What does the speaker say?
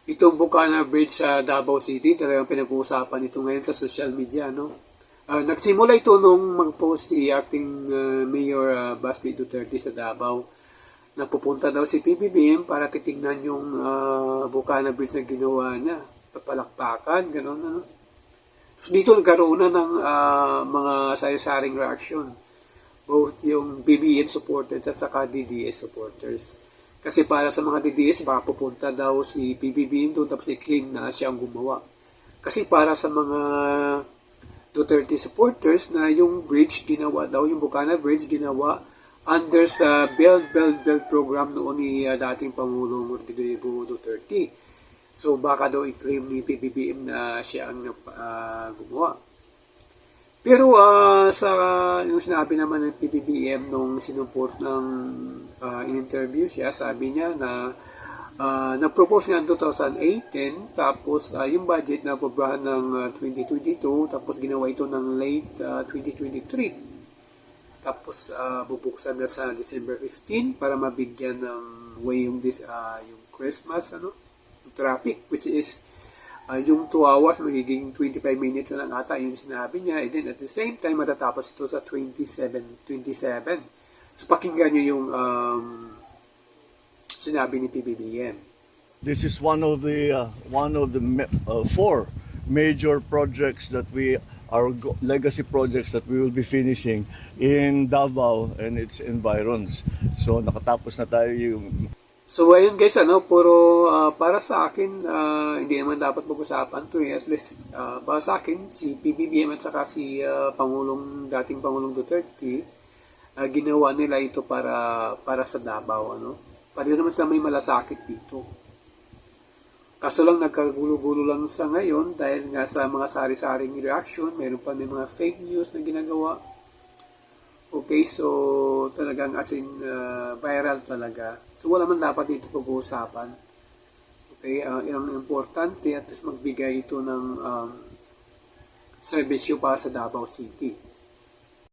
Itong Bukana Bridge sa Davao City, talagang pinag-uusapan ito ngayon sa social media, no? Nagsimula ito nung mag-post si acting Mayor Basti Duterte sa Davao. Napupunta daw si PBBM para titignan yung Bukana Bridge na ginawa niya. Papalakpakan, gano'n, ano? Tapos dito nagkaroon na ng mga sari-saring reaction. Both yung BBM supporters at saka DDS supporters. Kasi para sa mga DDS, baka pupunta daw si PBBM doon tapos i-claim na siya ang gumawa. Kasi para sa mga Duterte supporters na yung bridge ginawa daw, yung Bukana Bridge ginawa under sa Build program noon ni dating Pangulong Rodrigo Duterte. So baka daw i-claim ni PBBM na siya ang gumawa. Pero sa yung sinabi naman ng PBBM nung sinupport ng in-interview siya, sabi niya na nag-propose nga ng 2018 tapos yung budget na pobrahan ng 2022 tapos ginawa ito ng late 2023. Tapos bubuksan na sa December 15 para mabigyan ng way yung Christmas yung traffic, which is yung 2 hours magiging 25 minutes na lang ata yung sinabi niya, and then at the same time matatapos ito sa 27. So pakinggan niyo yung sinabi ni PBBM. This is one of the four major projects that legacy projects that we will be finishing in Davao and its environs. So nakatapos na tayo yung. So ayun guys, puro para sa akin, hindi naman dapat pag-usapan to At least para sa akin, si PBBM at saka si dating Pangulong Duterte, ginawa nila ito para sa Davao, Pareho naman sila may malasakit dito. Kaso lang nagkagulo-gulo lang sa ngayon dahil nga sa mga sari-saring reaction, meron pa may mga fake news na ginagawa. Okay, so talagang viral talaga. So wala man dapat dito pag-uusapan. Okay, ang importante at least magbigay ito ng serbisyo para sa Davao City.